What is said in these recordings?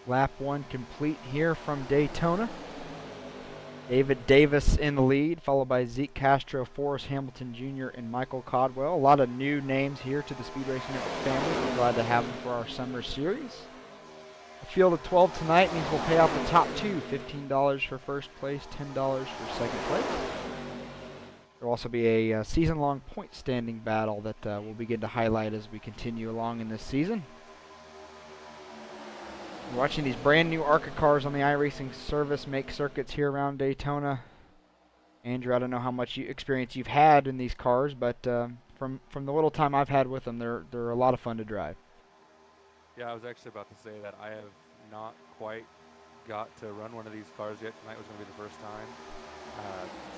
Lap 1 complete here from Daytona. David Davis in the lead, followed by Zeke Castro, Forrest Hamilton Jr., and Michael Codwell. A lot of new names here to the Speed Racing Network family. We're glad to have them for our summer series. A field of 12 tonight means we'll pay out the top two, $15 for first place, $10 for second place. There will also be a season-long point standing battle that we'll begin to highlight as we continue along in this season. We're watching these brand new ARCA cars on the iRacing service make circuits here around Daytona. Andrew, I don't know how much experience you've had in these cars, but from the little time I've had with them, they're a lot of fun to drive. Yeah, I was actually about to say that I have not quite got to run one of these cars yet. Tonight was going to be the first time,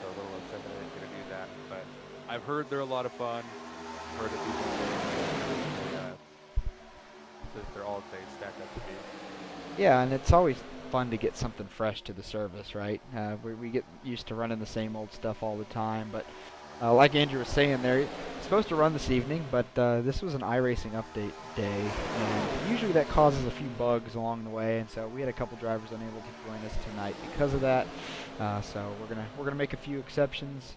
so a little upset that I didn't get to do that. But I've heard they're a lot of fun. Heard that people they're all they stack up to be. Yeah, and it's always fun to get something fresh to the service, right? We get used to running the same old stuff all the time, but like Andrew was saying there, it's supposed to run this evening, but this was an iRacing update day, and usually that causes a few bugs along the way, and so we had a couple drivers unable to join us tonight because of that. So we're gonna make a few exceptions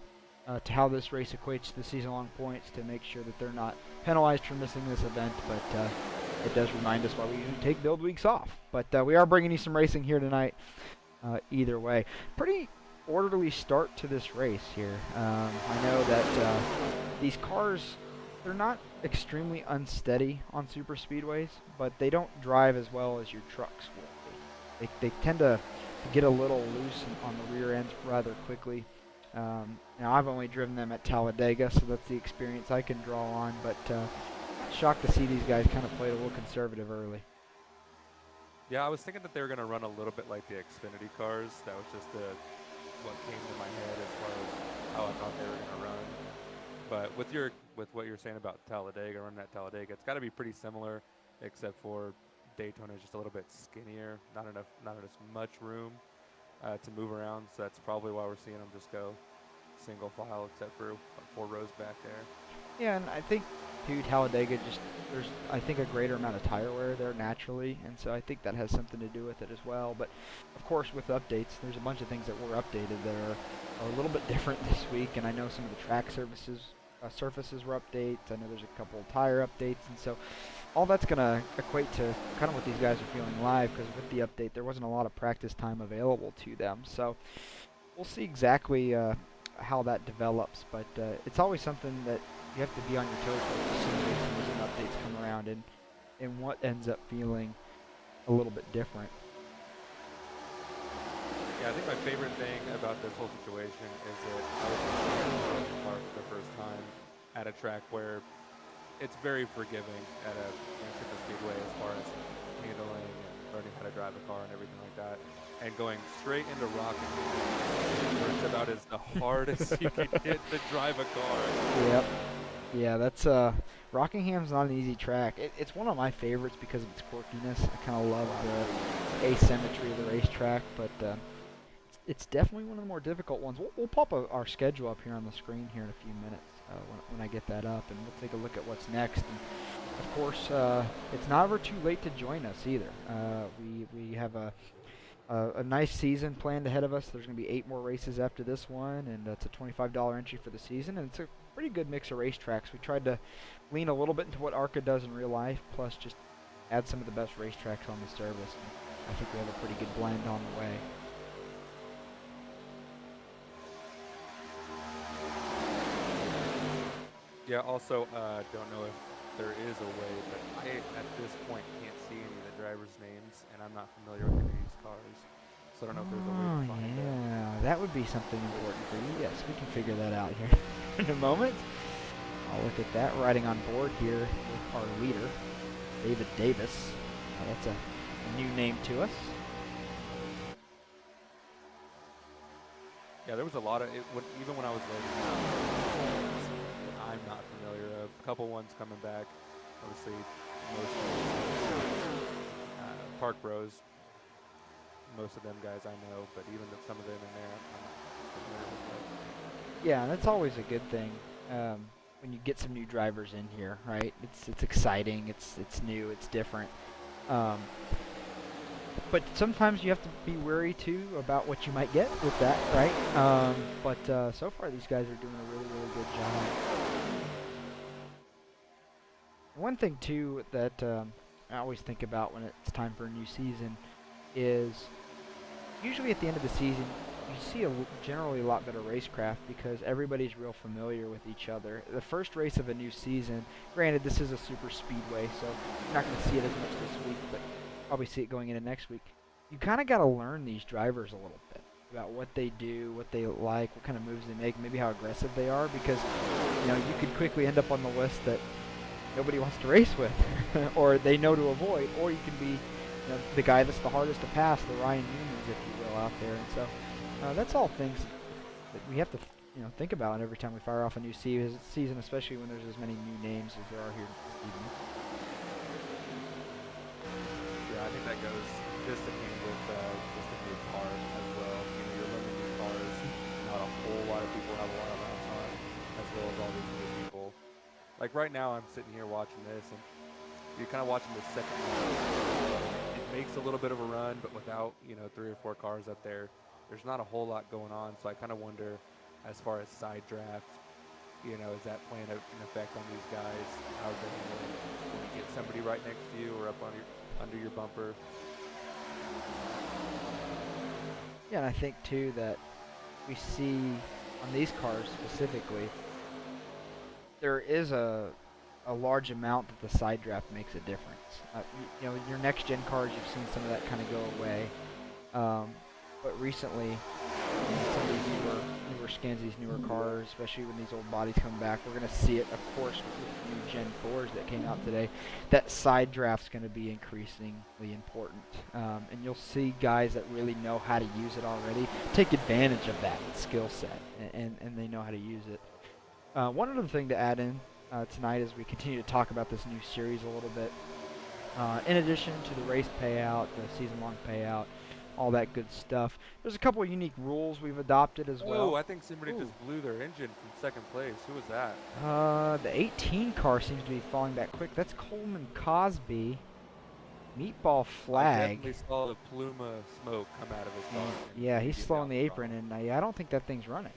to how this race equates to the season-long points to make sure that they're not penalized for missing this event, but it does remind us why we usually take build weeks off. But we are bringing you some racing here tonight either way. Pretty orderly start to this race here. I know that these cars, they're not extremely unsteady on super speedways, but they don't drive as well as your trucks will be. They tend to get a little loose on the rear ends rather quickly. Now I've only driven them at Talladega, so that's the experience I can draw on, but shocked to see these guys kind of played a little conservative early. Yeah, I was thinking that they were going to run a little bit like the Xfinity cars. That was just what came to my head as far as how I thought they were going to run. But with what you're saying about Talladega, running at Talladega, it's got to be pretty similar, except for Daytona is just a little bit skinnier, not as much room to move around. So that's probably why we're seeing them just go single file, except for 4 rows back there. Yeah, and I think too, Talladega there's I think a greater amount of tire wear there naturally, and so I think that has something to do with it as well. But of course, with updates, there's a bunch of things that were updated that are a little bit different this week, and I know some of the track surfaces were updates. I know there's a couple of tire updates, and so all that's going to equate to kind of what these guys are feeling live, because with the update, there wasn't a lot of practice time available to them. So we'll see exactly how that develops, but it's always something that you have to be on your toes with as soon as some updates come around, and what ends up feeling a little bit different. Yeah, I think my favorite thing about this whole situation is that I was in the car for the first time at a track where it's very forgiving at a super speedway as far as handling and learning how to drive a car and everything like that. And going straight into Rockingham, where it's about as the hardest you can hit to drive a car. Yep. Yeah, that's Rockingham's not an easy track. It's one of my favorites because of its quirkiness. I kind of love the asymmetry of the racetrack, but it's definitely one of the more difficult ones. We'll pop our schedule up here on the screen here in a few minutes when I get that up, and we'll take a look at what's next. And of course, it's not ever too late to join us either. We have a nice season planned ahead of us. There's going to be 8 more races after this one, and it's a $25 entry for the season, and it's a pretty good mix of racetracks. We tried to lean a little bit into what ARCA does in real life, plus just add some of the best racetracks on the service. And I think we have a pretty good blend on the way. Yeah, also, don't know if there is a way, but I, at this point, can't see any of the drivers' names, and I'm not familiar with any of these cars. So I don't know if there's a way to find them. Yeah, that would be something important for you. Yes, we can figure that out here in a moment. I'll look at that. Riding on board here with our leader, David Davis. That's a new name to us. Yeah, there was a lot of it. Even when I was loading I'm not familiar of. A couple ones coming back. Obviously, most of Park Bros. Most of them guys I know, but even some of them in there, I'm not familiar with. Yeah, that's always a good thing when you get some new drivers in here, right? It's exciting. It's new. It's different. but sometimes you have to be wary too about what you might get with that, right? But so far these guys are doing a really, really good job. One thing too that I always think about when it's time for a new season is usually at the end of the season you see generally a lot better racecraft because everybody's real familiar with each other. The first race of a new season, granted this is a super speedway, so you're not going to see it as much this week, but probably see it going into next week. You kind of got to learn these drivers a little bit about what they do, what they like, what kind of moves they make, maybe how aggressive they are, because you could quickly end up on the list that nobody wants to race with, or they know to avoid, or you can be the guy that's the hardest to pass, the Ryan Newmans, if you will, out there. And so that's all things that we have to think about every time we fire off a new season, especially when there's as many new names as there are here this evening. Yeah, I think that goes just to hand with just the new cars as well. You're learning new cars. Not a whole lot of people have a lot of laps on, as well as all these new people. Like right now, I'm sitting here watching this, and you're kind of watching the second one. It makes a little bit of a run, but without 3 or 4 cars up there, there's not a whole lot going on. So I kind of wonder, as far as side draft, is that playing an effect on these guys? How's they handling it? When you get somebody right next to you or up on under your bumper? Yeah, and I think too that we see on these cars specifically, there is a large amount that the side draft makes a difference. Your next gen cars, you've seen some of that kind of go away. But recently, some of these newer skins, these newer cars, especially when these old bodies come back, we're going to see it, of course, with new Gen 4s that came out today. That side draft's going to be increasingly important. And you'll see guys that really know how to use it already take advantage of that skill set, and they know how to use it. One other thing to add in tonight as we continue to talk about this new series a little bit, in addition to the race payout, the season-long payout, all that good stuff, there's a couple of unique rules we've adopted as well. Oh, I think somebody just blew their engine from second place. Who was that? The 18 car seems to be falling back quick. That's Coleman Cosby. Meatball flag. I definitely saw the plume of smoke come out of his car. Yeah, he's slowing the apron, and I don't think that thing's running.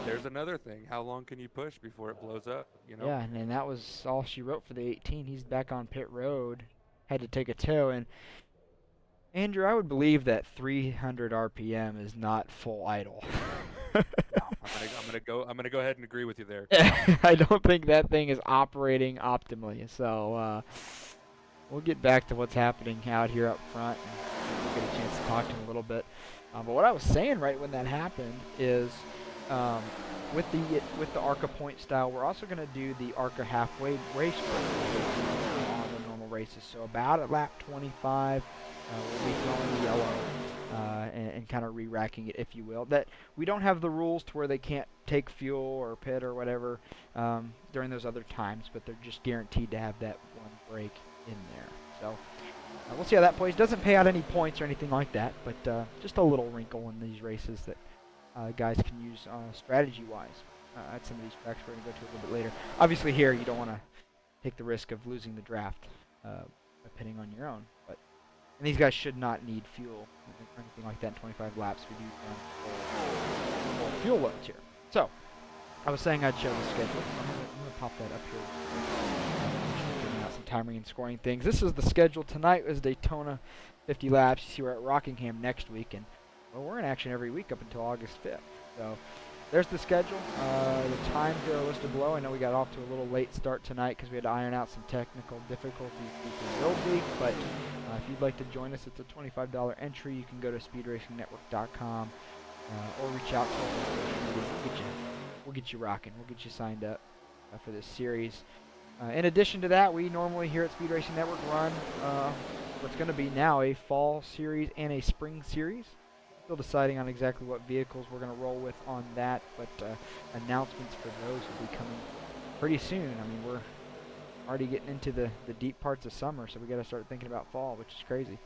There's another thing. How long can you push before it blows up? Yeah, and that was all she wrote for the 18. He's back on pit road. Had to take a tow, and Andrew, I would believe that 300 RPM is not full idle. No, I'm gonna go ahead and agree with you there. I don't think that thing is operating optimally. So we'll get back to what's happening out here up front, and we'll get a chance to talk to him a little bit. But what I was saying right when that happened is, with the ARCA point style, we're also going to do the ARCA halfway race on the normal races. So about at lap 25. We'll be throwing yellow and kind of re-racking it, if you will. That we don't have the rules to where they can't take fuel or pit or whatever during those other times, but they're just guaranteed to have that one break in there. So we'll see how that plays. Doesn't pay out any points or anything like that, but just a little wrinkle in these races that guys can use strategy-wise at some of these tracks we're going to go to a little bit later. Obviously here you don't want to take the risk of losing the draft by pitting on your own, and these guys should not need fuel or anything like that in 25 laps. We do full fuel loads here. So, I was saying I'd show the schedule. I'm going to pop that up here. Figuring out some timing and scoring things. This is the schedule. Tonight was Daytona 50 laps. You see we're at Rockingham next week, and we're in action every week up until August 5th. So, there's the schedule. The times here are listed below. I know we got off to a little late start tonight because we had to iron out some technical difficulties due to the build week, but if you'd like to join us, it's a $25 entry. You can go to speedracingnetwork.com or reach out to us on social media. We'll get you rocking. We'll get you signed up for this series. In addition to that, we normally here at Speed Racing Network run what's going to be now a fall series and a spring series. Still deciding on exactly what vehicles we're going to roll with on that, but announcements for those will be coming pretty soon. I mean, we're already getting into the deep parts of summer, so we got to start thinking about fall, which is crazy.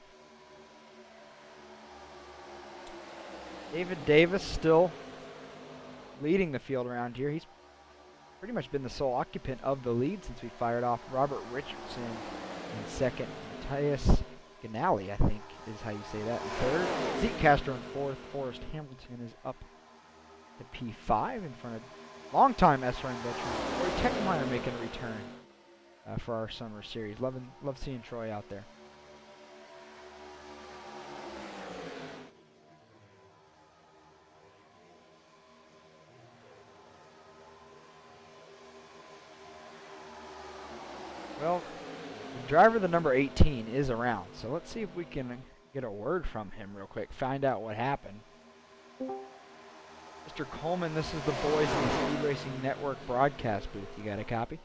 David Davis still leading the field around here. He's pretty much been the sole occupant of the lead since we fired off. Robert Richardson in second. Matthias Ganali, I think, is how you say that, in third. Zeke Castro in fourth. Forrest Hamilton is up to P5 in front of longtime SRM veteran Troy Techmeyer making a return for our summer series. Love seeing Troy out there. Well, the driver, the number 18, is around, so let's see if we can get a word from him real quick, find out what happened. Mr. Coleman, this is the boys in the Speed Racing Network broadcast booth. You got a copy?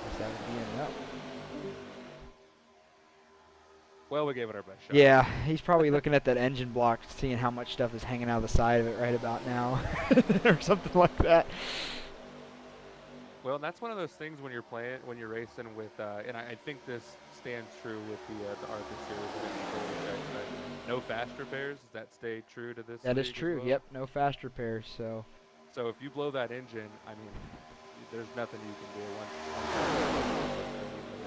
Guess that would be a no. Well, we gave it our best shot. Yeah, he's probably looking at that engine block, seeing how much stuff is hanging out of the side of it right about now, or something like that. Well, that's one of those things when you're racing with, and I think this stands true with the ARCA series. No fast repairs. Does that stay true to this? That is league as true. well? Yep, no fast repairs. So if you blow that engine, I mean, there's nothing you can do once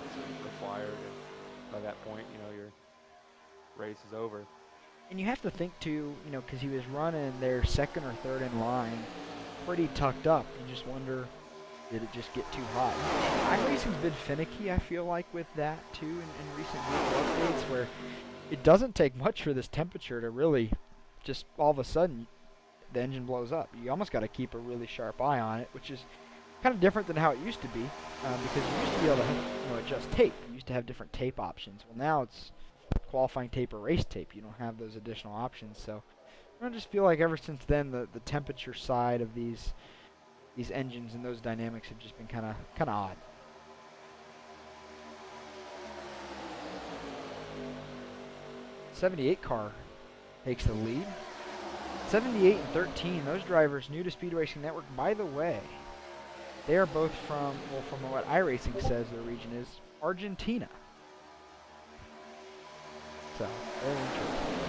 it's required. And by that point, your race is over. And you have to think too, because he was running their second or third in line, pretty tucked up. You just wonder, did it just get too hot? iRacing's been finicky, I feel like, with that too in recent vehicle updates, where it doesn't take much for this temperature to really just all of a sudden the engine blows up. You almost got to keep a really sharp eye on it, which is kind of different than how it used to be, because you used to be able to adjust tape. You used to have different tape options. Well, now it's qualifying tape or race tape. You don't have those additional options. So I just feel like ever since then the temperature side of these engines and those dynamics have just been kind of odd. '78 car takes the lead. 78 and 13, those drivers new to Speed Racing Network. By the way, they are both from what iRacing says their region is, Argentina. So, very interesting.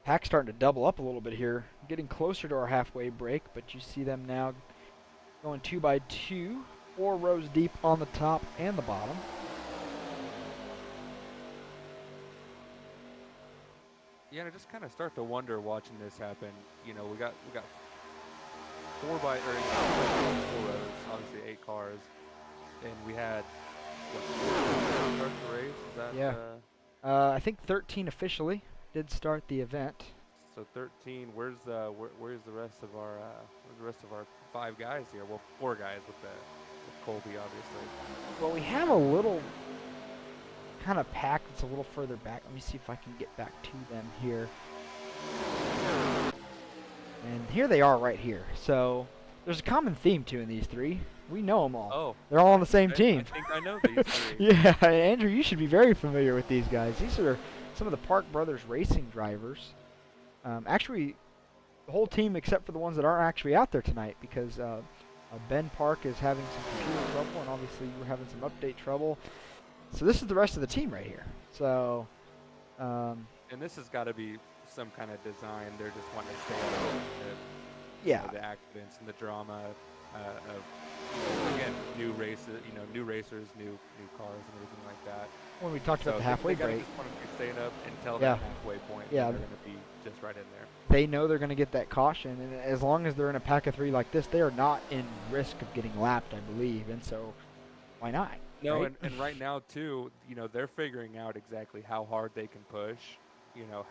Pack's starting to double up a little bit here, getting closer to our halfway break, but you see them now going 2 by 2, 4 rows deep on the top and the bottom. Yeah, and I just kind of start to wonder watching this happen. We got 4 rows, obviously 8 cars, and we had what, start the race. Is that Yeah. I think 13 officially did start the event. So 13. Where's the rest of our 5 guys here? Well, 4 guys with Colby, obviously. Well, we have a little kind of pack that's a little further back. Let me see if I can get back to them here. And here they are right here. So there's a common theme too in these 3. We know them all. Oh. They're all on the same team. I think I know these 3. Yeah, Andrew, you should be very familiar with these guys. These are some of the Park Brothers racing drivers. Actually, the whole team except for the ones that aren't actually out there tonight, because Ben Park is having some computer trouble, and obviously you were having some update trouble. So this is the rest of the team right here. So, and this has got to be some kind of design. They're just wanting to stay out of the accidents and the drama of again new races, new racers, new cars, and everything like that. When we talked about the halfway break, just want to be staying up until that halfway point. Yeah, they're going to be just right in there. They know they're going to get that caution, and as long as they're in a pack of 3 like this, they are not in risk of getting lapped, I believe, and so why not? No, right? and right now too, they're figuring out exactly how hard they can push.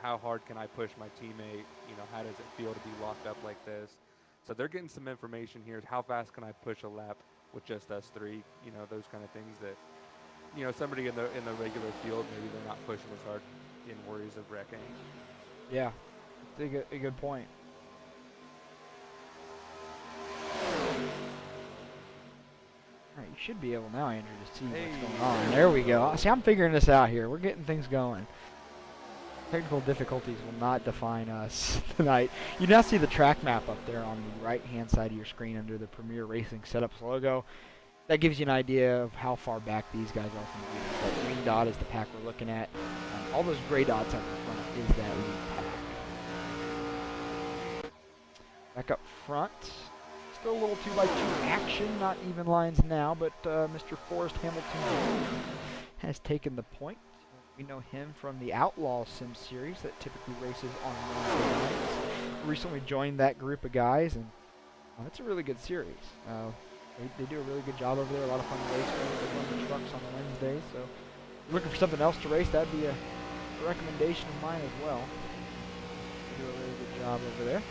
How hard can I push my teammate? How does it feel to be locked up like this? So they're getting some information here. How fast can I push a lap with just us 3? Those kind of things that, somebody in the regular field, maybe they're not pushing as hard in worries of wrecking. Yeah, it's a good point. All right, you should be able now, Andrew, to see what's going on. There we go. See, I'm figuring this out here. We're getting things going. Technical difficulties will not define us tonight. You now see the track map up there on the right-hand side of your screen under the Premier Racing Setups logo. That gives you an idea of how far back these guys are from the leaders. That green dot is the pack we're looking at. All those gray dots up in front is that lead pack. Back up front, still a little 2x2 action, not even lines now, but Mr. Forrest Hamilton has taken the point. We know him from the Outlaw Sim series that typically races on Wednesday nights. Recently joined that group of guys, and it's a really good series. They do a really good job over there. A lot of fun to race with. They run the trucks on Wednesdays, so if you're looking for something else to race, that'd be a recommendation of mine as well. They do a really good job over there.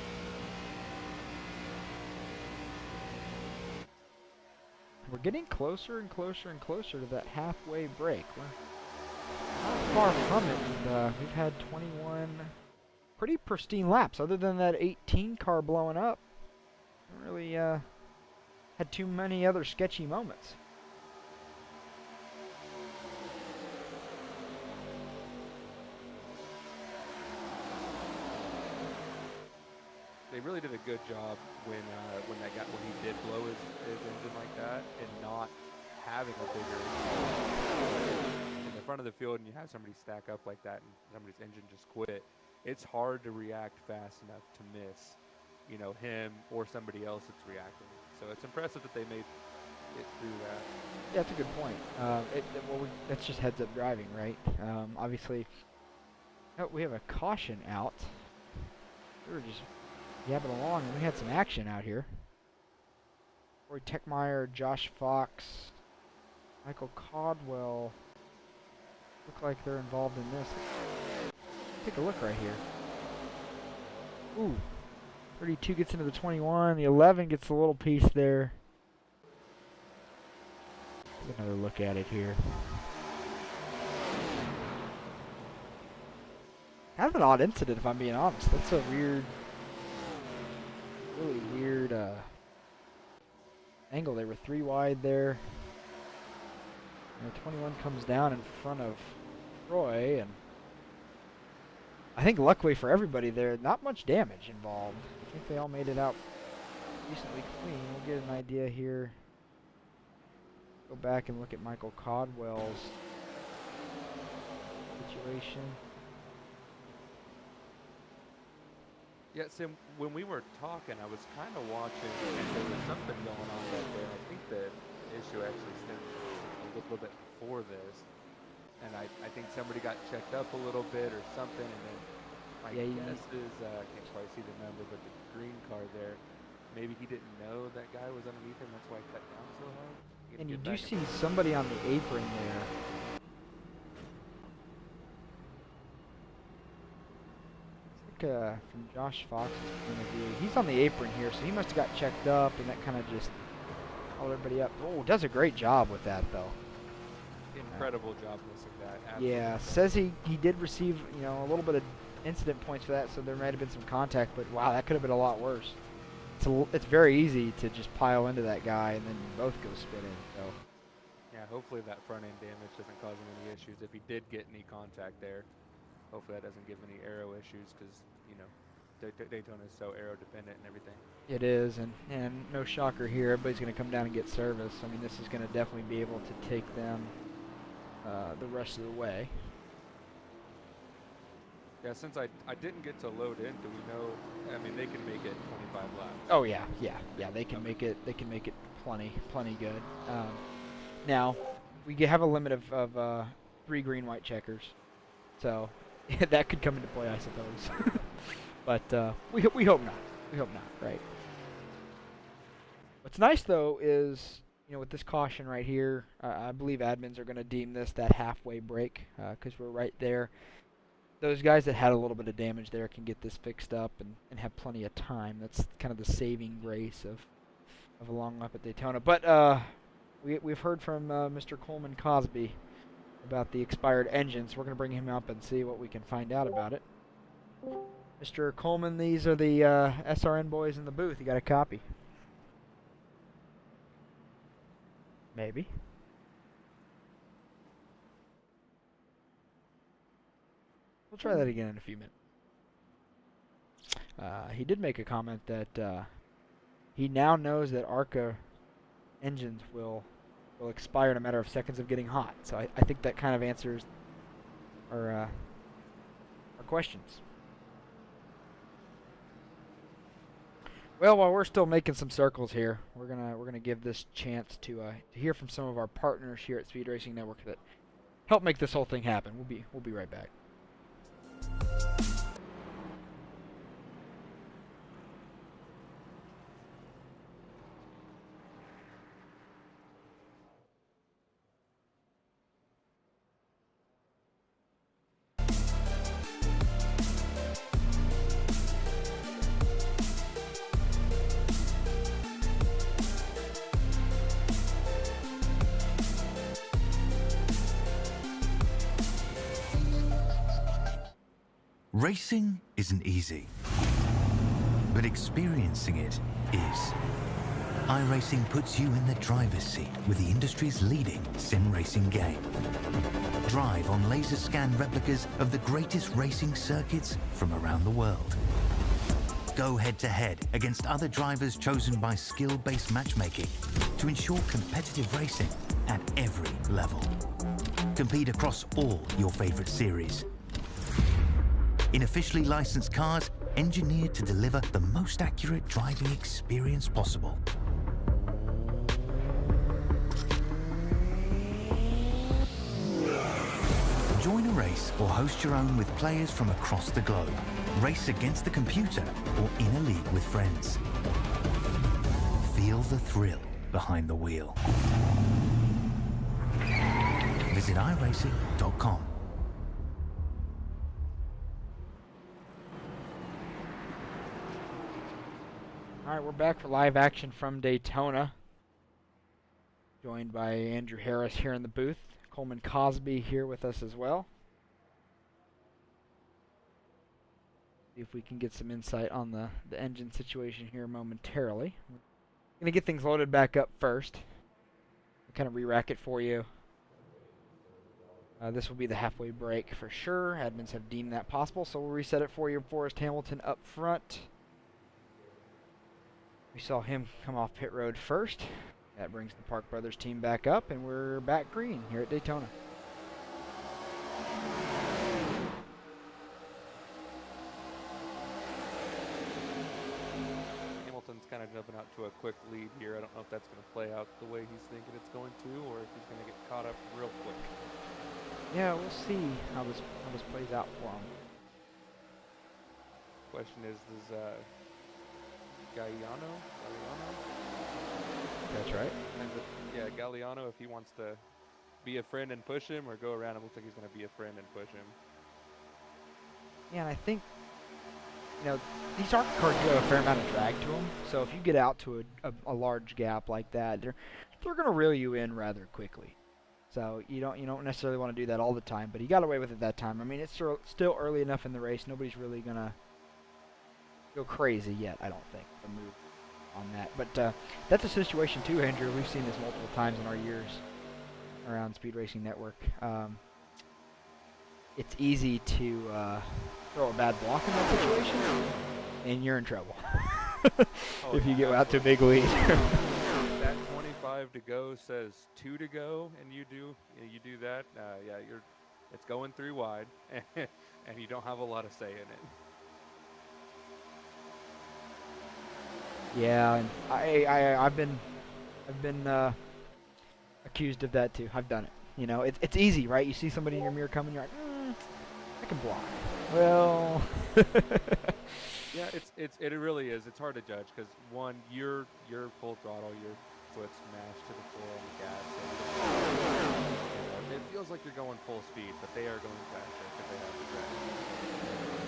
We're getting closer and closer and closer to that halfway break. We're not far from it, and we've had 21 pretty pristine laps. Other than that 18 car blowing up, haven't really had too many other sketchy moments. They really did a good job when he did blow his engine like that and not having a bigger engine in the front of the field, and you have somebody stack up like that and somebody's engine just quit. It's hard to react fast enough to miss, you know, him or somebody else that's reacting. So it's impressive that they made it through that. Yeah, that's a good point. That's just heads-up driving, right? Obviously, we have a caution out. We were just yapping along, and we had some action out here. Roy Techmeyer, Josh Fox, Michael Caldwell look like they're involved in this. Take a look right here. Ooh, 32 gets into the 21. The 11 gets a little piece there. Take another look at it here. Kind of an odd incident, if I'm being honest. That's a weird, really weird angle. They were 3 wide there. And the 21 comes down in front of Troy, and I think luckily for everybody there, not much damage involved. I think they all made it out decently clean. We'll get an idea here. Go back and look at Michael Caldwell's situation. Yeah, Sim, when we were talking, I was kind of watching, and there was something going on back there. I think the issue actually stems from a little bit before this. And I think somebody got checked up a little bit or something, and then my guess is, I can't quite see the number, but the green car there, maybe he didn't know that guy was underneath him, that's why he cut down so hard. And you do see somebody on the apron there. From Josh Fox's point of view, he's on the apron here, so he must have got checked up, and that kind of just called everybody up. Oh, does a great job with that, though. Incredible job missing that. Absolutely. Yeah, says he did receive, you know, a little bit of incident points for that, so there might have been some contact, but wow, that could have been a lot worse. It's very easy to just pile into that guy, and then you both go spinning. So yeah, hopefully that front end damage doesn't cause him any issues. If he did get any contact there, hopefully that doesn't give any aero issues, because you know Daytona is so aero dependent and everything. it is, and no shocker here. Everybody's going to come down and get service. I mean, this is going to definitely be able to take them the rest of the way. Yeah, since I didn't get to load in, do we know? I mean, they can make it 25 laps. Oh yeah. They can make it. They can make it plenty good. Now we have a limit of 3 green, white checkers, so that could come into play, I suppose. But we hope not. We hope not, right? What's nice though is, you know, with this caution right here, I believe admins are going to deem this that halfway break, because we're right there. Those guys that had a little bit of damage there can get this fixed up and have plenty of time. That's kind of the saving grace of a long lap at Daytona. But we've heard from Mr. Coleman Cosby about the expired engine, so we're going to bring him up and see what we can find out about it. Mr. Coleman, these are the SRN boys in the booth. You got a copy? Maybe. We'll try that again in a few minutes. He did make a comment that he now knows that ARCA engines will expire in a matter of seconds of getting hot. So I think that kind of answers our questions. Well, while we're still making some circles here, we're gonna give this chance to hear from some of our partners here at Speed Racing Network that help make this whole thing happen. We'll be right back. Racing isn't easy, but experiencing it is. iRacing puts you in the driver's seat with the industry's leading sim racing game. Drive on laser scan replicas of the greatest racing circuits from around the world. Go head-to-head against other drivers chosen by skill-based matchmaking to ensure competitive racing at every level. Compete across all your favorite series. In officially licensed cars, engineered to deliver the most accurate driving experience possible. Join a race or host your own with players from across the globe. Race against the computer or in a league with friends. Feel the thrill behind the wheel. Visit iRacing.com. All right, we're back for live action from Daytona. Joined by Andrew Harris here in the booth. Coleman Cosby here with us as well. See if we can get some insight on the engine situation here momentarily. We're going to get things loaded back up first. We'll kind of re-rack it for you. This will be the halfway break for sure. Admins have deemed that possible, so we'll reset it for you. Forrest Hamilton up front. We saw him come off pit road first. That brings the Park Brothers team back up, and we're back green here at Daytona. Hamilton's kind of jumping out to a quick lead here. I don't know if that's going to play out the way he's thinking it's going to, or if he's going to get caught up real quick. Yeah, we'll see how this plays out for him. Question is, does Galliano? That's right. And yeah, Galliano, if he wants to be a friend and push him, or go around him, looks like he's going to be a friend and push him. Yeah, and I think, you know, these ARC cars do have a fair amount of drag to them. So if you get out to a large gap like that, they're going to reel you in rather quickly. So you don't necessarily want to do that all the time, but he got away with it that time. I mean, it's still early enough in the race. Nobody's really going to go crazy yet, I don't think, the move on that. But that's a situation too, Andrew. We've seen this multiple times in our years around Speed Racing Network. It's easy to throw a bad block in that situation, and you're in trouble if you get out to a big lead. That 25 to go says 2 to go, and you do that. Yeah, it's going through wide, and you don't have a lot of say in it. Yeah, and I've been accused of that too. I've done it. You know, it's easy, right? You see somebody in your mirror coming, you're like, I can block. Well, yeah, it really is. It's hard to judge because one, you're full throttle, your foot's mashed to the floor on the gas. And, it feels like you're going full speed, but they are going faster because they have the drag.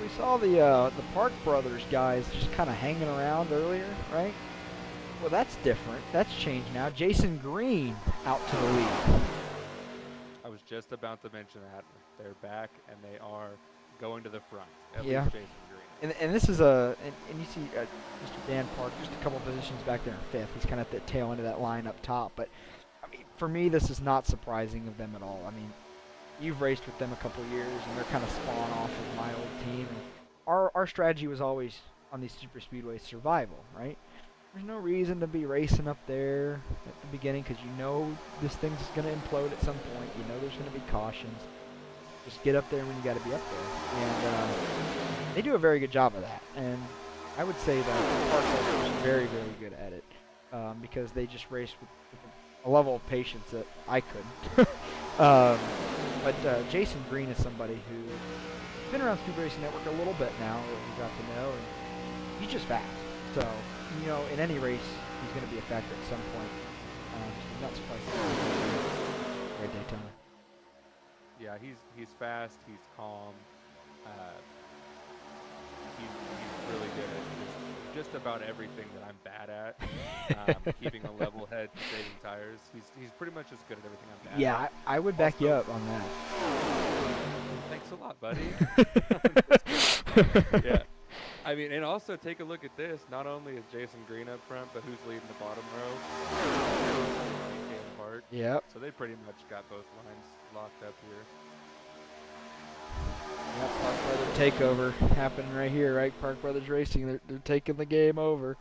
we saw the Park Brothers guys just kind of hanging around earlier, right? Well, that's different. That's changed now. Jason Green out to the lead. I was just about to mention that. They're back, and they are going to the front. At Yeah. least Jason Green. And this is and you see Mr. Dan Park just a couple positions back there in fifth. He's kind of at the tail end of that line up top. But I mean, for me, this is not surprising of them at all. I mean, you've raced with them a couple years, and they're kind of spawn off of my old team. And our strategy was always on these super speedways survival, right? There's no reason to be racing up there at the beginning because you know this thing's going to implode at some point. You know there's going to be cautions. Just get up there when you got to be up there. And they do a very good job of that. And I would say that Park Riders is very, very good at it because they just race with a level of patience that I couldn't. But Jason Green is somebody who's been around Speed Racing Network a little bit now that we got to know, and he's just fast. So, you know, in any race, he's going to be a factor at some point. I'm not surprised at Daytona. Yeah, he's fast. He's calm. He's really good at just about everything that I'm bad at. Keeping a level head, saving tires. He's pretty much as good at everything I'm bad at. Yeah, I would back you up on that. Thanks a lot, buddy. Yeah. I mean, and also take a look at this. Not only is Jason Green up front, but who's leading the bottom row? Park. Yep. So they pretty much got both lines locked up here. Yep, Park Brothers takeover happening right here, right? Park Brothers Racing, they're taking the game over,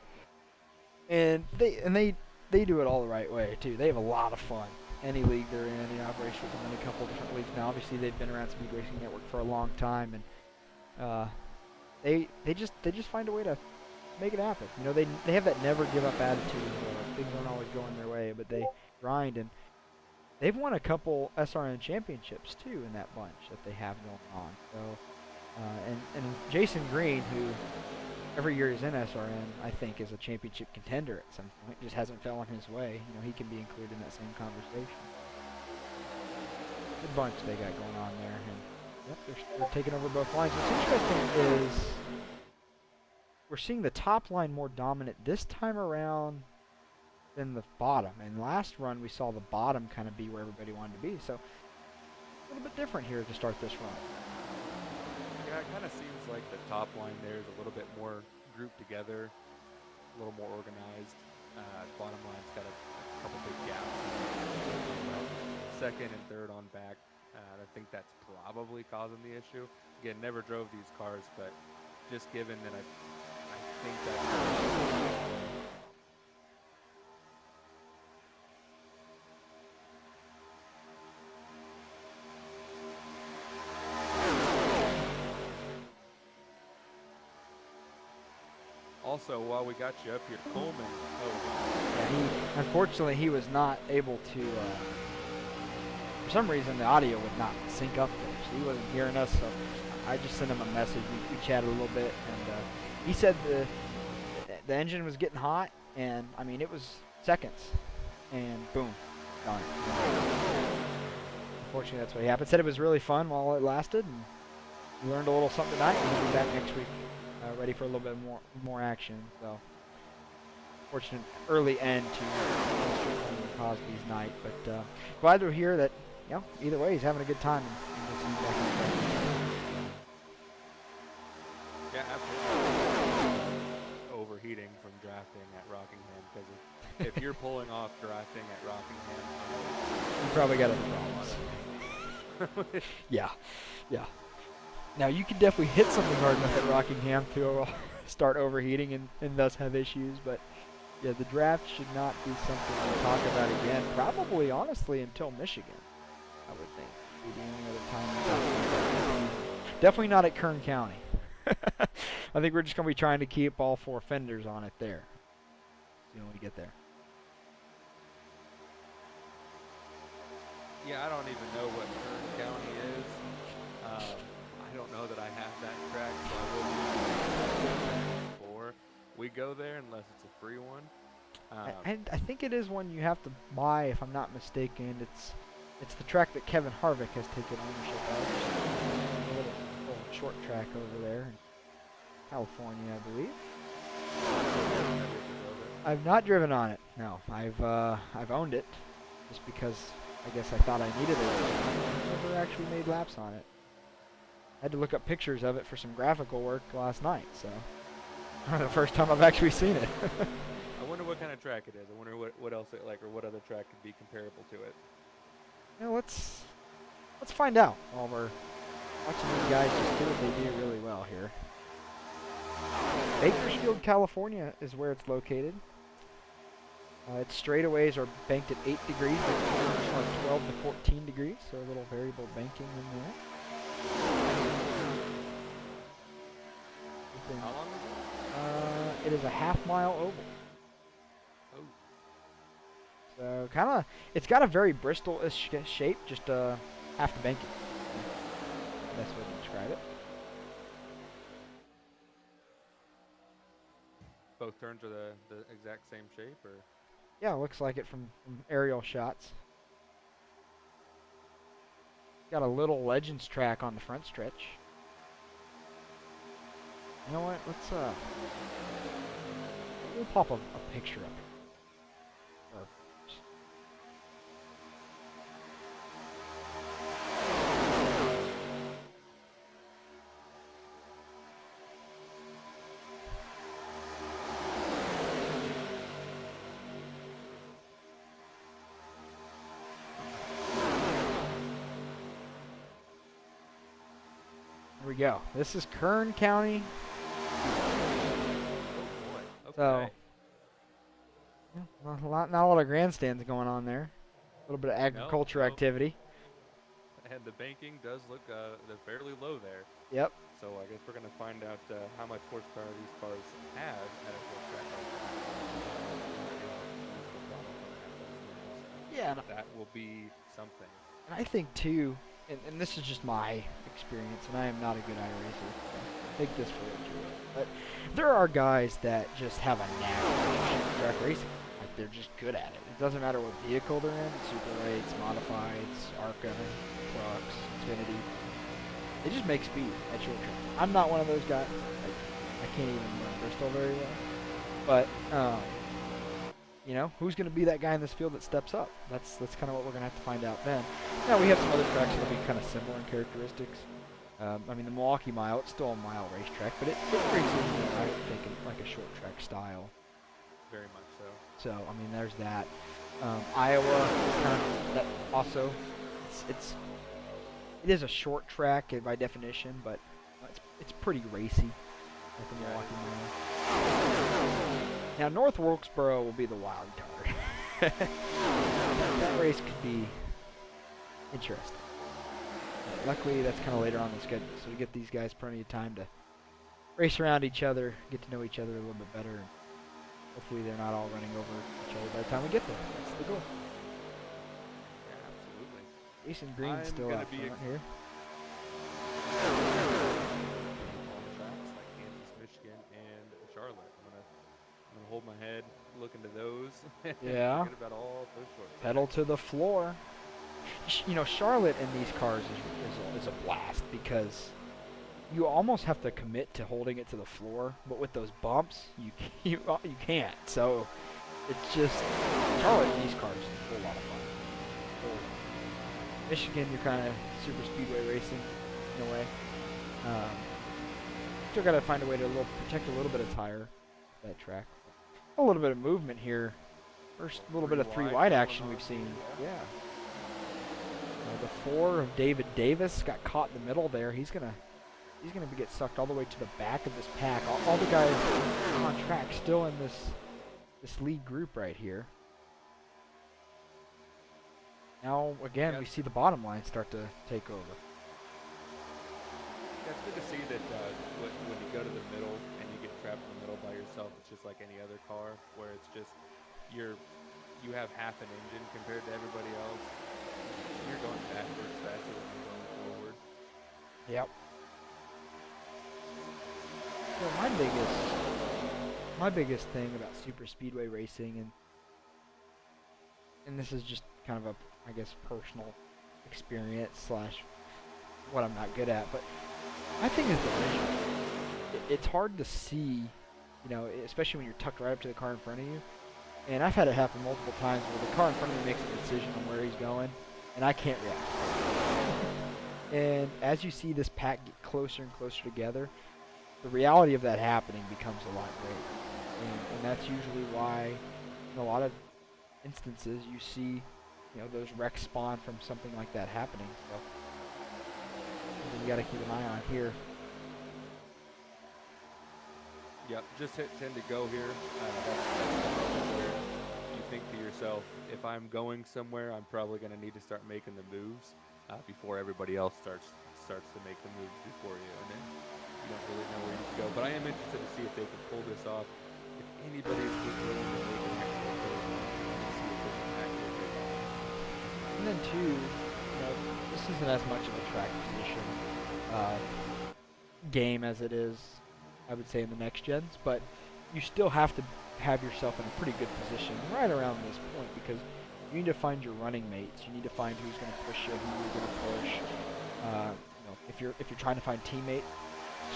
and they do it all the right way too. They have a lot of fun. Any league they're in, any operation with them in a couple different leagues now. Obviously, they've been around Speed Racing Network for a long time, and they just find a way to make it happen. You know, they have that never give up attitude. Things don't always go in their way, but they grind, and they've won a couple SRN championships too in that bunch that they have going on. So, and Jason Green, who every year is in SRN, I think is a championship contender at some point. Just hasn't fallen his way. You know, he can be included in that same conversation. Good bunch they got going on there, and yep, they're taking over both lines. What's interesting is we're seeing the top line more dominant this time around than the bottom. And last run we saw the bottom kind of be where everybody wanted to be. So a little bit different here to start this run. Yeah, it kind of seems like the top line there is a little bit more grouped together, a little more organized. Bottom line's got a couple big gaps. Second and third on back. I think that's probably causing the issue. Again, never drove these cars, but just given that I think that's also, while we got you up here, Coleman. Yeah, unfortunately, he was not able to. For some reason, the audio would not sync up there, so he wasn't hearing us. So I just sent him a message. We chatted a little bit, and he said the engine was getting hot, and I mean it was seconds, and boom, done. Unfortunately, that's what happened. Said it was really fun while it lasted, and we learned a little something tonight, and we'll be back next week. Ready for a little bit more action. So, fortunate early end to Mr. Cosby's night, but glad to hear that. You know, either way, he's having a good time. And we'll see him back in the track. Yeah, absolutely. Overheating from drafting at Rockingham, because if you're pulling off drafting at Rockingham, you probably got other problems. Yeah. Now, you can definitely hit something hard enough at Rockingham to start overheating and thus have issues, but yeah, the draft should not be something to talk about again, probably, honestly, until Michigan, I would think. Maybe any other time we talk about that. Definitely not at Kern County. I think we're just going to be trying to keep all four fenders on it there. See when we get there. Yeah, I don't even know what Kern County is. I don't know that I have that track, so I will be before we go there unless it's a free one. And I think it is one you have to buy, if I'm not mistaken. It's the track that Kevin Harvick has taken ownership of. A little short track over there in California, I believe. I've not driven on it. No, I've owned it just because I guess I thought I needed it. I've never actually made laps on it. I had to look up pictures of it for some graphical work last night, so the first time I've actually seen it. I wonder what kind of track it is. I wonder what else it like or what other track could be comparable to it. You know, let's find out while we're watching these guys just do what they do really well here. Bakersfield, California is where it's located. Its straightaways are banked at 8 degrees, but corners are 12 to 14 degrees, so a little variable banking in there. How long is it? It is a half-mile oval. Oh, So it's got a very Bristol-ish shape, just half the banking. That's the way to describe it. both turns are the exact same shape, or? Yeah, it looks like it from aerial shots. Got a little Legends track on the front stretch. You know what? We'll pop a picture up. Here we go. This is Kern County. Oh boy. So, Okay. yeah, not a lot of grandstands going on there. A little bit of agriculture no. activity. And the banking does look they're fairly low there. Yep. So I guess we're gonna find out how much horsepower these cars have at a short track like that. Yeah, and That will be something. I think too, and this is just my experience, and I am not a good iRacer, so take this for what you will. But there are guys that just have a knack for track racing. Like, they're just good at it. It doesn't matter what vehicle they're in, super rates, modifieds, ARCA, trucks, Xfinity. They just make speed at short track. I'm not one of those guys. Like, I can't even run Bristol very well. But, you know, who's going to be that guy in this field that steps up? That's kind of what we're going to have to find out then. Now, we have some other tracks that will be kind of similar in characteristics. I mean, the Milwaukee Mile, it's still a mile racetrack, but it races, I think, in like a short track style. Very much so. So, I mean, there's that. Iowa, kind of, that also, it is a short track by definition, but it's pretty racy, like the Milwaukee Mile. Now, North Wilkesboro will be the wild card. that race could be interesting. Luckily, that's kind of later on the schedule, so we get these guys plenty of time to race around each other, get to know each other a little bit better, and hopefully they're not all running over each other by the time we get there. That's the goal. Yeah, absolutely. Jason Green's I'm still gonna out be front here. On tracks like Kansas, Michigan, and Charlotte. I'm gonna hold my head, look into those. Yeah. Forget about all those short tracks. Pedal to the floor. You know, Charlotte in these cars is a blast because you almost have to commit to holding it to the floor, but with those bumps, you can't. So it's just Charlotte in these cars is a whole lot of fun. Michigan, you're kind of super speedway racing in a way. Still got to find a way to protect a little bit of tire that track. A little bit of movement here. First little bit of three wide action we've seen. Yeah. The 4 of David Davis got caught in the middle there. He's gonna get sucked all the way to the back of this pack. All the guys on track still in this lead group right here. Now again, we see the bottom line start to take over. Yeah, it's good to see that when you go to the middle and you get trapped in the middle by yourself, it's just like any other car where it's just you have half an engine compared to everybody else. You're going backwards faster than you're going forward. Yep. So my biggest thing about super speedway racing, and this is just kind of a, I guess, personal experience slash what I'm not good at, but my thing is the vision. It's hard to see, you know, especially when you're tucked right up to the car in front of you. And I've had it happen multiple times where the car in front of me makes a decision on where he's going, and I can't react. And as you see this pack get closer and closer together, the reality of that happening becomes a lot greater. and that's usually why in a lot of instances you see, those wrecks spawn from something like that happening. So something you got to keep an eye on here. Yep, just hit 10 to go here. That's where you think to yourself, if I'm going somewhere, I'm probably going to need to start making the moves before everybody else starts to make the moves before you, and then you don't really know where you can go. But I am interested to see if they can pull this off. If anybody's willing to make an actual move, see if they can actually take off. And then too, this isn't as much of a track position game as it is, I would say, in the next gens, but you still have to have yourself in a pretty good position right around this point, because you need to find your running mates. You need to find who's going to push you, who you're going to push. If you're trying to find teammates,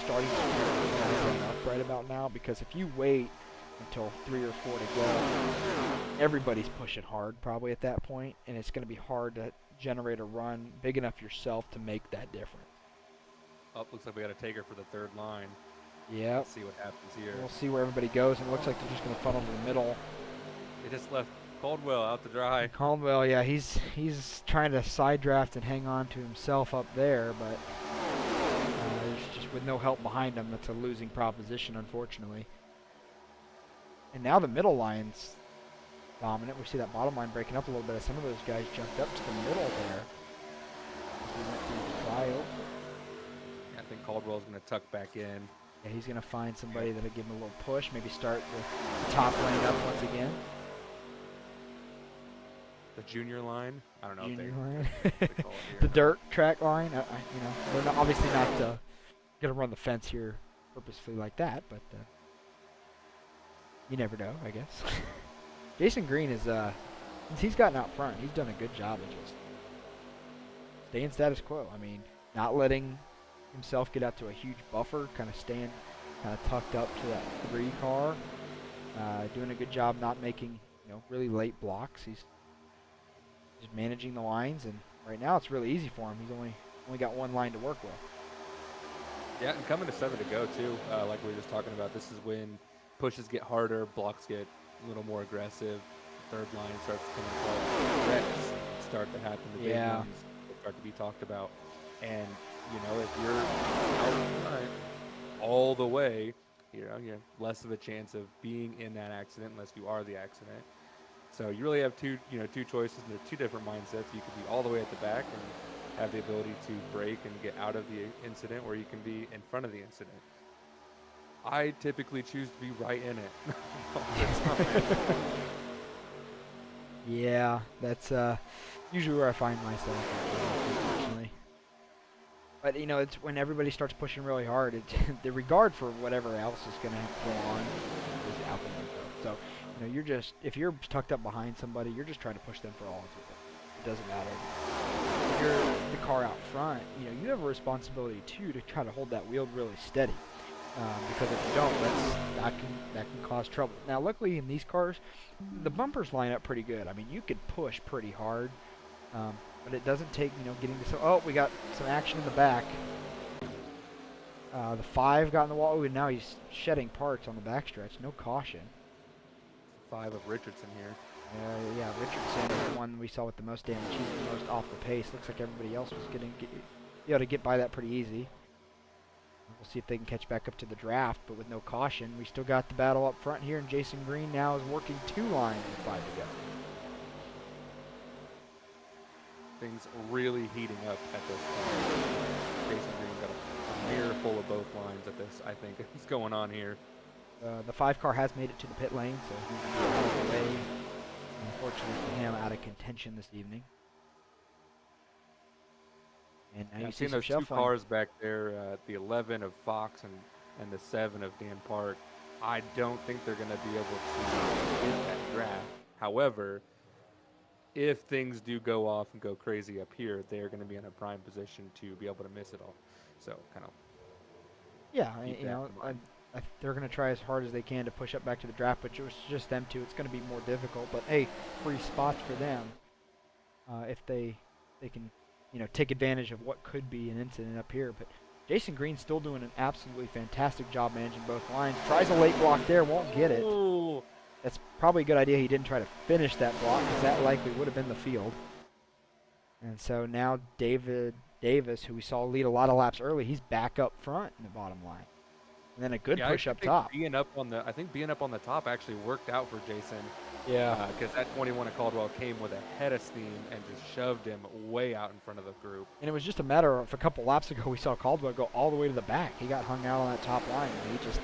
starting to line up right about now, because if you wait until 3 or 4 to go, everybody's pushing hard probably at that point, and it's going to be hard to generate a run big enough yourself to make that difference. Oh, looks like we got a taker for the third line. Yeah. Let's see what happens here. We'll see where everybody goes, and it looks like they're just going to funnel to the middle. They just left Caldwell out to dry. Caldwell, yeah, he's trying to side draft and hang on to himself up there, but there's just with no help behind him. That's a losing proposition, unfortunately. And now the middle line's dominant. We see that bottom line breaking up a little bit as some of those guys jumped up to the middle there. We went through the trial. I think Caldwell's going to tuck back in. Yeah, he's going to find somebody that'll give him a little push, maybe start the top lane up once again. The junior line? I don't know Junior if line. they call it here. The dirt track line. They're not, obviously not going to run the fence here purposefully like that, but you never know, I guess. Jason Green is, since he's gotten out front, he's done a good job of just staying status quo. I mean, not letting himself get out to a huge buffer, kind of staying kind of tucked up to that 3 car, doing a good job not making really late blocks. He's just managing the lines, and right now it's really easy for him. He's only got 1 line to work with. Yeah, and coming to 7 to go too, like we were just talking about, this is when pushes get harder, blocks get a little more aggressive, third line starts to come into play, wrecks start to happen, the big ones start to be talked about, and if you're out front all the way, you have less of a chance of being in that accident unless you are the accident. So you really have two choices, and they're 2 different mindsets. You can be all the way at the back and have the ability to brake and get out of the incident, or you can be in front of the incident. I typically choose to be right in it. Yeah, that's usually where I find myself, unfortunately. But it's when everybody starts pushing really hard, the regard for whatever else is going to go on is out the window. So if you're tucked up behind somebody, you're just trying to push them for all it's worth. It doesn't matter. If you're the car out front, you have a responsibility too to try to hold that wheel really steady. Because if you don't, that can cause trouble. Now, luckily in these cars, the bumpers line up pretty good. I mean, you could push pretty hard, but it doesn't take getting to. Oh, we got some action in the back. The 5 got in the wall. Oh, and now he's shedding parts on the backstretch. No caution. 5 of Richardson here. Yeah, Richardson is the one we saw with the most damage. He's the most off the pace. Looks like everybody else was able to get by that pretty easy. We'll see if they can catch back up to the draft, but with no caution. We still got the battle up front here, and Jason Green now is working 2 lines with 5 to go. Things really heating up at this point. Jason Green got a mirror full of both lines at this, I think, is going on here. The 5 car has made it to the pit lane, so he's out of the way. Unfortunately for him, out of contention this evening. And now I've seen those 2 cars back there, the 11 of Fox and the 7 of Dan Park. I don't think they're going to be able to get that draft. However, if things do go off and go crazy up here, they're going to be in a prime position to be able to miss it all. So kind of. Yeah, they're going to try as hard as they can to push up back to the draft, but it's just them 2. It's going to be more difficult. But hey, free spots for them if they can take advantage of what could be an incident up here. But Jason Green's still doing an absolutely fantastic job managing both lines. Tries a late block there, won't get it. Ooh. That's probably a good idea he didn't try to finish that block, because that likely would have been the field. And so now David Davis, who we saw lead a lot of laps early, he's back up front in the bottom line. And then a good push up top. I think being up on the top actually worked out for Jason. Yeah. Because that 21 at Caldwell came with a head of steam and just shoved him way out in front of the group. And it was just a matter of a couple laps ago we saw Caldwell go all the way to the back. He got hung out on that top line, and he just,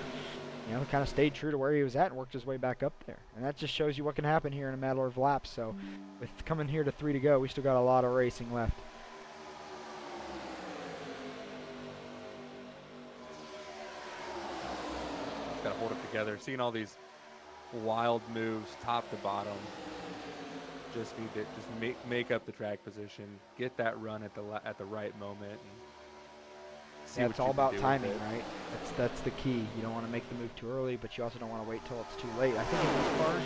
kind of stayed true to where he was at and worked his way back up there. And that just shows you what can happen here in a matter of laps. So with coming here to 3 to go, we still got a lot of racing left. Got to hold it together. Seeing all these wild moves, top to bottom. Just need to make up the track position, get that run at the right moment. And see it's all about timing, right? That's the key. You don't want to make the move too early, but you also don't want to wait till it's too late. I think in these cars,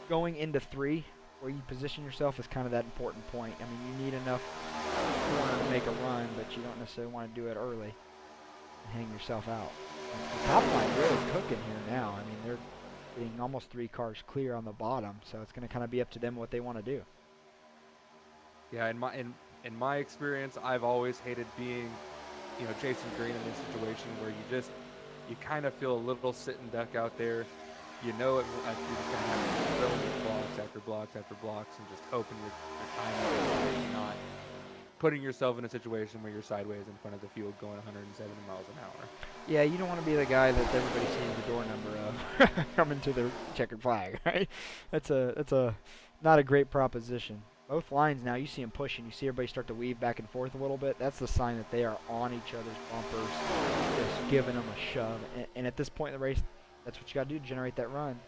going into 3, where you position yourself is kind of that important point. I mean, you need enough corner to make a run, but you don't necessarily want to do it early and hang yourself out. The top line really cooking here now. I mean, they're getting almost 3 cars clear on the bottom, so it's going to kind of be up to them what they want to do. Yeah, in my experience, I've always hated being, Jason Green in this situation where you kind of feel a little sit and duck out there. You know it, like you're just going to have to fill with blocks after blocks after blocks and just hoping you're timing it, not putting yourself in a situation where you're sideways in front of the field going 170 miles an hour. Yeah, you don't want to be the guy that everybody sees the door number of coming to the checkered flag, right? That's a not a great proposition. Both lines now, you see them pushing. You see everybody start to weave back and forth a little bit. That's the sign that they are on each other's bumpers, just giving them a shove. And at this point in the race, that's what you got to do to generate that run.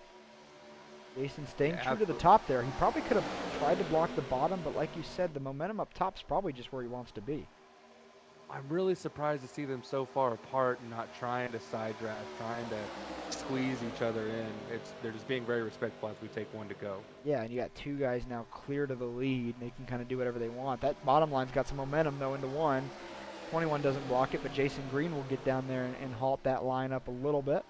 Jason staying true to the top there. He probably could have tried to block the bottom, but like you said, the momentum up top's probably just where he wants to be. I'm really surprised to see them so far apart and not trying to side draft, trying to squeeze each other in. They're just being very respectful as we take 1 to go. Yeah, and you got 2 guys now clear to the lead. They can kind of do whatever they want. That bottom line's got some momentum, though, into 1. 21 doesn't block it, but Jason Green will get down there and halt that line up a little bit.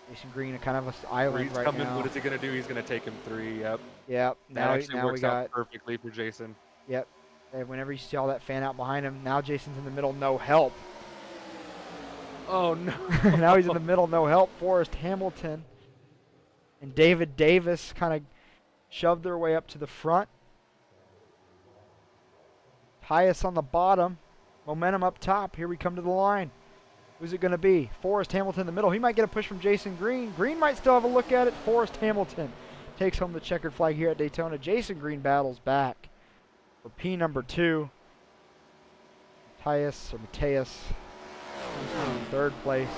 Jason Green, kind of an island Green's right coming. now. What is he going to do? He's going to take him 3, yep. Yep. That actually works out perfectly for Jason. Yep. And whenever you see all that fan out behind him, now Jason's in the middle, no help. Oh, no. Now he's in the middle, no help. Forrest Hamilton and David Davis kind of shoved their way up to the front. Highest on the bottom. Momentum up top. Here we come to the line. Who's it going to be? Forrest Hamilton in the middle. He might get a push from Jason Green. Green might still have a look at it. Forrest Hamilton takes home the checkered flag here at Daytona. Jason Green battles back for P number 2. Mateus in 3rd place.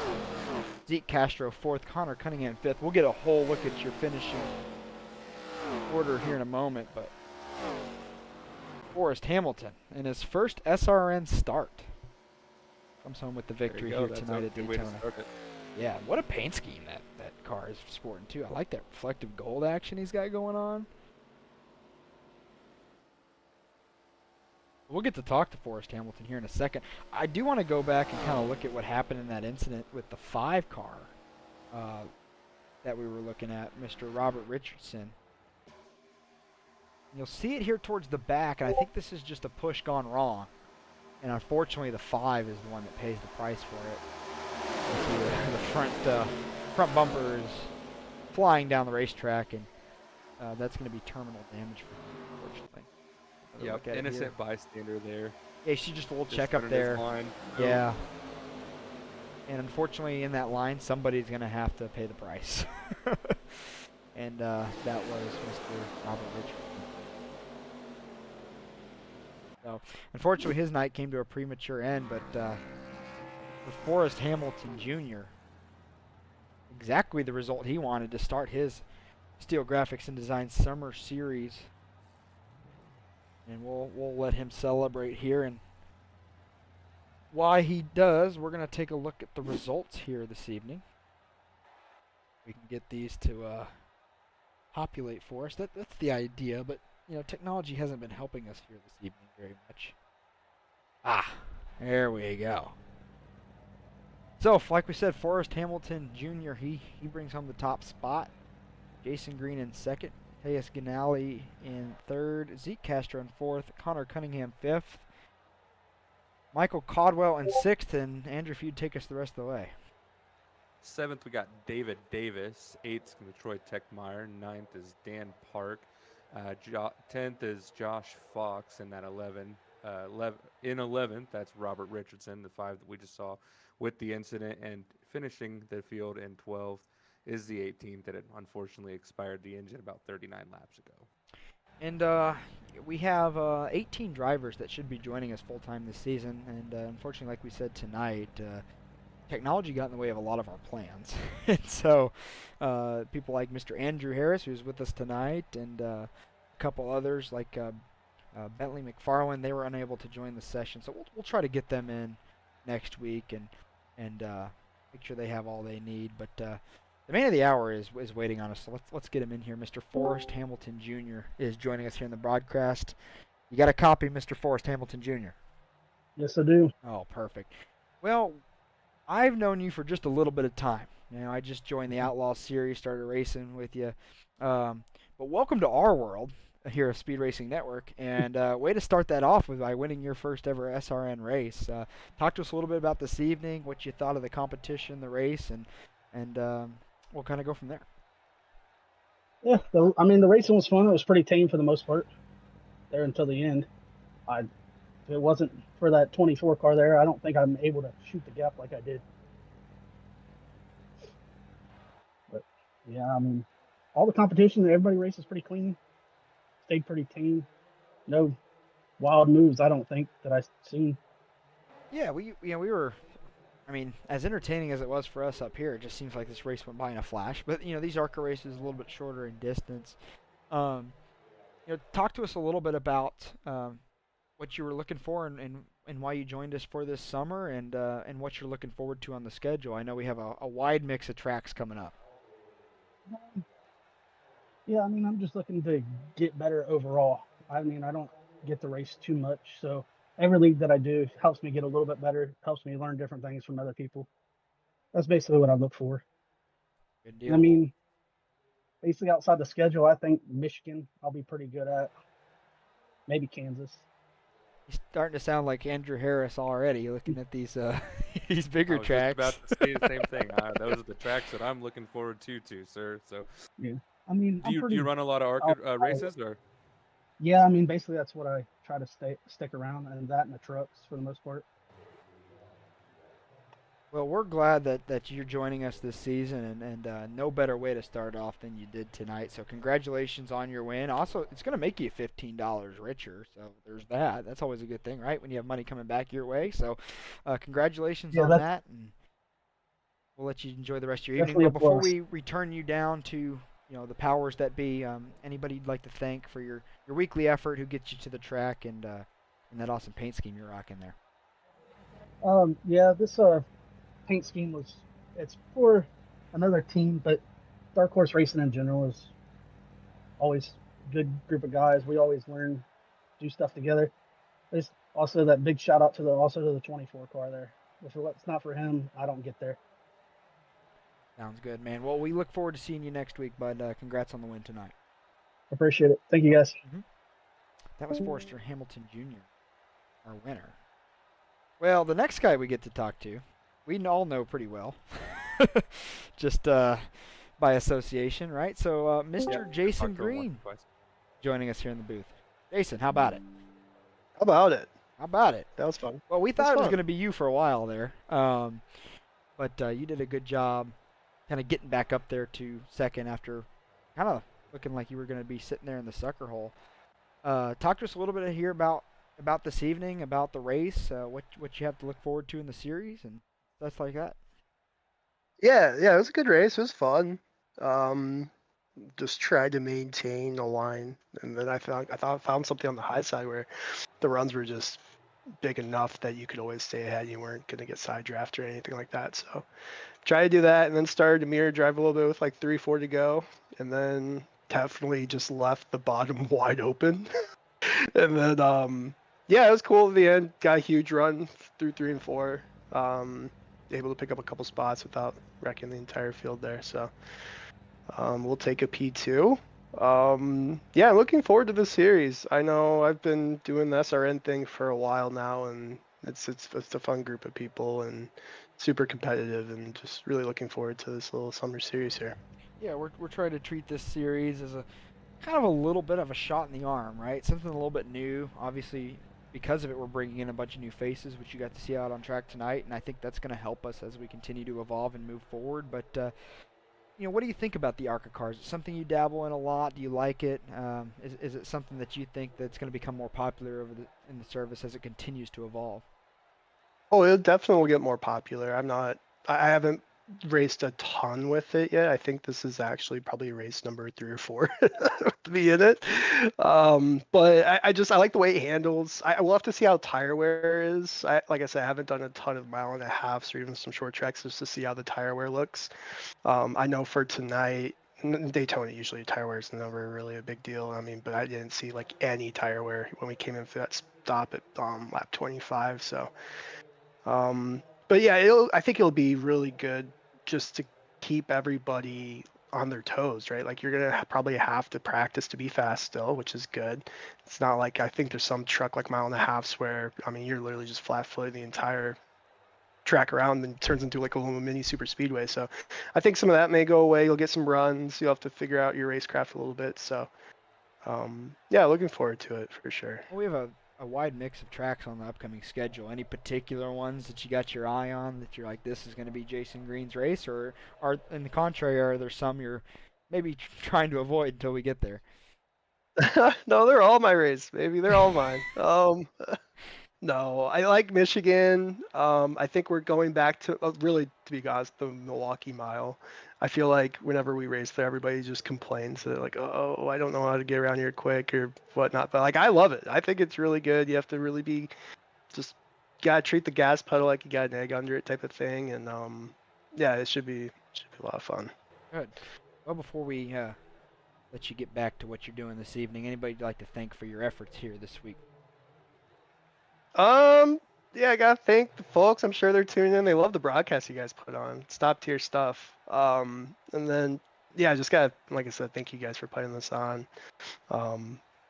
Zeke Castro 4th. Connor Cunningham 5th. We'll get a whole look at your finishing order here in a moment, but Forrest Hamilton in his first SRN start comes home with the victory here tonight at Daytona. Yeah, what a paint scheme that car is sporting too. I like that reflective gold action he's got going on. We'll get to talk to Forrest Hamilton here in a second. I do want to go back and kind of look at what happened in that incident with the 5 car that we were looking at, Mr. Robert Richardson. You'll see it here towards the back, and I think this is just a push gone wrong. And unfortunately, the 5 is the one that pays the price for it. You see the front bumper is flying down the racetrack, and that's going to be terminal damage for him, unfortunately. Yep, innocent bystander there. Yeah, she just a little check up there. Yeah. And unfortunately, in that line, somebody's going to have to pay the price. And that was Mr. Robert Richardson. So, unfortunately, his night came to a premature end, but for Forrest Hamilton Jr., exactly the result he wanted to start his Steel Graphics and Design Summer Series. And we'll let him celebrate here. And while he does, we're going to take a look at the results here this evening. We can get these to populate for us. That's the idea, but technology hasn't been helping us here this evening very much. There we go. So, like we said, Forrest Hamilton Jr., he brings home the top spot. Jason Green in second. Tejas Ganali in third. Zeke Castro in fourth. Connor Cunningham fifth. Michael Caldwell in sixth. And Andrew, if you'd take us the rest of the way. 7th, we got David Davis. 8th, Troy Techmeyer. 9th is Dan Park. 10th is Josh Fox in that 11. In 11th, that's Robert Richardson, the 5 that we just saw with the incident. And finishing the field in 12th is the 18th that it unfortunately expired the engine about 39 laps ago. And we have 18 drivers that should be joining us full-time this season. And unfortunately, like we said tonight, technology got in the way of a lot of our plans. And so people like Mr. Andrew Harris, who's with us tonight, and a couple others like Bentley McFarland, they were unable to join the session. So we'll try to get them in next week and make sure they have all they need. But the man of the hour is waiting on us, so let's get him in here. Mr. Forrest Hamilton Jr. is joining us here in the broadcast. You got a copy, Mr. Forrest Hamilton Jr.? Yes, I do. Oh, perfect. Well, I've known you for just a little bit of time. You know, I just joined the Outlaw Series, started racing with you. But welcome to our world here at Speed Racing Network, and way to start that off with by winning your first ever SRN race. Talk to us a little bit about this evening, what you thought of the competition, the race, and we'll kind of go from there. Yeah, the racing was fun. It was pretty tame for the most part there until the end. If it wasn't for that 24 car there, I don't think I'm able to shoot the gap like I did. But yeah, all the competition, everybody races pretty clean, stayed pretty tame. No wild moves, I don't think, that I've seen. Yeah, we were. As entertaining as it was for us up here, it just seems like this race went by in a flash. But these ARCA races are a little bit shorter in distance. Talk to us a little bit about what you were looking for and why you joined us for this summer, and what you're looking forward to on the schedule. I know we have a wide mix of tracks coming up. Yeah, I'm just looking to get better overall. I don't get to race too much, so every league that I do helps me get a little bit better, helps me learn different things from other people. That's basically what I look for. Good deal. Basically outside the schedule, I think Michigan I'll be pretty good at. Maybe Kansas. He's starting to sound like Andrew Harris already, looking at these these bigger tracks. I was just about to say the same thing. Those are the tracks that I'm looking forward to, sir. So yeah, do you run a lot of ARCA races, or? Yeah, basically that's what I try to stick around, and that and the trucks for the most part. Well, we're glad that you're joining us this season, and no better way to start off than you did tonight. So congratulations on your win. Also, it's going to make you $15 richer, so there's that. That's always a good thing, right, when you have money coming back your way. So congratulations on that, and we'll let you enjoy the rest of your evening. But before we return you down to the powers that be, anybody you'd like to thank for your weekly effort, who gets you to the track, and that awesome paint scheme you're rocking there. Yeah, this paint scheme it's for another team, but Dark Horse Racing in general is always a good group of guys. We always learn, do stuff together. There's also that big shout out to the 24 car there. If it's not for him, I don't get there. Sounds good, man. Well, we look forward to seeing you next week, bud. Congrats on the win tonight. Appreciate it. Thank you, guys. Mm-hmm. That was Forrester Hamilton Jr., our winner. Well, the next guy we get to talk to, we all know pretty well, just by association, right? So, Mr. Jason Green joining us here in the booth. Jason, how about it? How about it? How about it? That was fun. Well, we thought it was going to be you for a while there, but you did a good job kind of getting back up there to second after kind of looking like you were going to be sitting there in the sucker hole. Talk to us a little bit here about this evening, about the race, what you have to look forward to in the series, and stuff like that. Yeah, it was a good race. It was fun. Just tried to maintain a line, and then I found something on the high side where the runs were just big enough that you could always stay ahead. You weren't going to get side draft or anything like that. So try to do that, and then started to mirror drive a little bit with like 3-4 to go, and then definitely just left the bottom wide open. And then Yeah, it was cool at the end. Got a huge run through 3 and 4. Um, Able to pick up a couple spots without wrecking the entire field there. So we'll take a P2. Yeah, looking forward to the series. I know I've been doing the SRN thing for a while now, and it's a fun group of people and super competitive, and just really looking forward to this little summer series here. Yeah, we're trying to treat this series as a kind of a little bit of a shot in the arm, right? Something a little bit new. Obviously, because of it, we're bringing in a bunch of new faces, which you got to see out on track tonight, and I think that's going to help us as we continue to evolve and move forward. But what do you think about the ARCA cars? Is it something you dabble in a lot? Do you like it? Is it something that you think that's going to become more popular in the service as it continues to evolve? Oh, it definitely will get more popular. I haven't raced a ton with it yet. I think this is actually probably race number 3 or 4 to be in it. But I like the way it handles. I will have to see how tire wear is. Like I said, I haven't done a ton of 1.5 miles or even some short tracks just to see how the tire wear looks. I know for tonight, Daytona usually tire wear is never really a big deal. I mean, but I didn't see like any tire wear when we came in for that stop at lap 25. So. But yeah, I think it'll be really good just to keep everybody on their toes, right? Like you're gonna probably have to practice to be fast still, which is good. It's not like I think there's some truck like 1.5 miles where I mean you're literally just flat footed the entire track around and turns into like a little mini super speedway. So I think some of that may go away. You'll get some runs. You'll have to figure out your racecraft a little bit. So yeah, looking forward to it for sure. Well, we have a wide mix of tracks on the upcoming schedule. Any particular ones that you got your eye on that you're like, this is going to be Jason Green's race, or are in the contrary, are there some you're maybe trying to avoid until we get there? No, they're all my race, baby. They're all mine. No, I like Michigan. I think we're going back to really, to be honest, the Milwaukee Mile. I feel like whenever we race there, everybody just complains that like, oh, I don't know how to get around here quick or whatnot. But like, I love it. I think it's really good. You have to really be just gotta treat the gas pedal like you got an egg under it type of thing. And yeah, it should be a lot of fun. Good. Well, before we let you get back to what you're doing this evening, anybody you'd like to thank for your efforts here this week? Yeah, I gotta thank the folks. I'm sure they're tuning in. They love the broadcast you guys put on. It's top tier stuff. And then yeah, I just gotta, like I said, thank you guys for putting this on.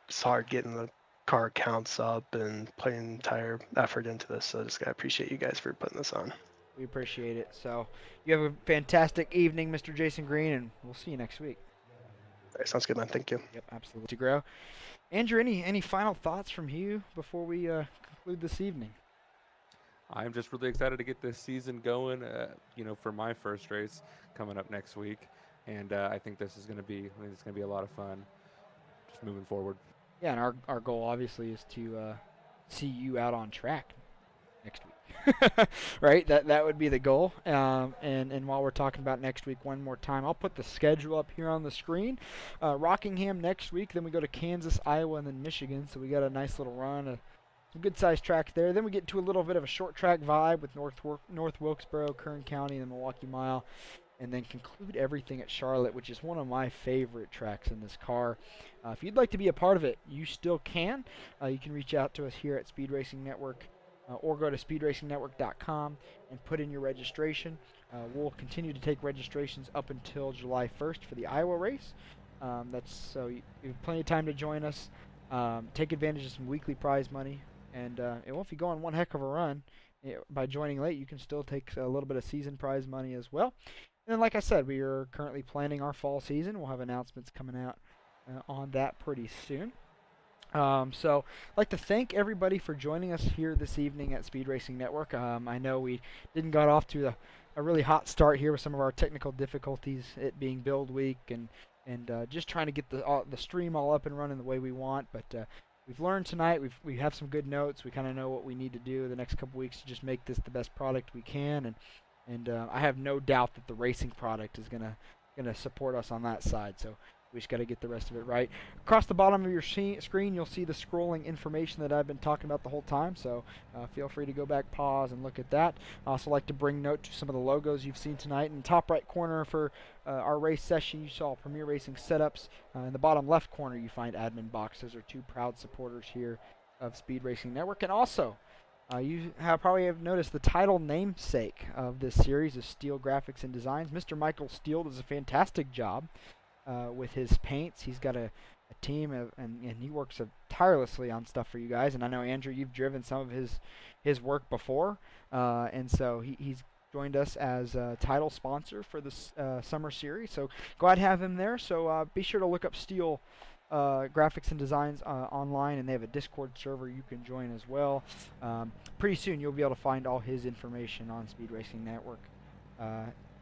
It's hard getting the car counts up and putting entire effort into this. So I just gotta appreciate you guys for putting this on. We appreciate it. So you have a fantastic evening, Mr. Jason Green, and we'll see you next week. All right, sounds good, man. Thank you. Yep, absolutely. To grow. Andrew, any final thoughts from you before we conclude this evening? I'm just really excited to get this season going. For my first race coming up next week, and I think this is going to be a lot of fun. Just moving forward. Yeah, and our goal obviously is to see you out on track next week, right? That would be the goal. And while we're talking about next week, one more time, I'll put the schedule up here on the screen. Rockingham next week, then we go to Kansas, Iowa, and then Michigan. So we got a nice little run. Some good-sized tracks there. Then we get into a little bit of a short track vibe with North Wilkesboro, Kern County, and the Milwaukee Mile, and then conclude everything at Charlotte, which is one of my favorite tracks in this car. If you'd like to be a part of it, you still can. You can reach out to us here at Speed Racing Network or go to speedracingnetwork.com and put in your registration. We'll continue to take registrations up until July 1st for the Iowa race. That's so you have plenty of time to join us. Take advantage of some weekly prize money. And if you go on one heck of a run, by joining late, you can still take a little bit of season prize money as well. And then, like I said, we are currently planning our fall season. We'll have announcements coming out on that pretty soon. So I'd like to thank everybody for joining us here this evening at Speed Racing Network. I know we didn't got off to a really hot start here with some of our technical difficulties, it being build week and just trying to get the stream all up and running the way we want. But we've learned tonight. We have some good notes. We kind of know what we need to do the next couple weeks to just make this the best product we can. And I have no doubt that the racing product is gonna support us on that side. So we just got to get the rest of it right. Across the bottom of your screen, you'll see the scrolling information that I've been talking about the whole time. So feel free to go back, pause, and look at that. I also like to bring note to some of the logos you've seen tonight. In the top right corner for our race session, you saw Premier Racing Setups. In the bottom left corner, you find Admin Box. Those are two proud supporters here of Speed Racing Network. And also, you probably have noticed the title namesake of this series is Steel Graphics and Designs. Mr. Michael Steele does a fantastic job with his paints. He's got a team, and he works tirelessly on stuff for you guys. And I know, Andrew, you've driven some of his work before, and so he's joined us as a title sponsor for this summer series. So glad to have him there. So be sure to look up Steel Graphics and Designs online, and they have a Discord server you can join as well. Pretty soon you'll be able to find all his information on Speed Racing Network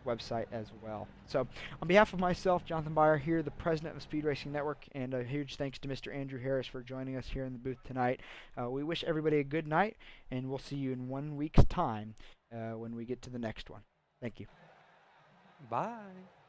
website as well. So on behalf of myself, Jonathan Byer here, the president of Speed Racing Network, and a huge thanks to Mr. Andrew Harris for joining us here in the booth tonight. We wish everybody a good night, and we'll see you in 1 week's time when we get to the next one. Thank you. Bye.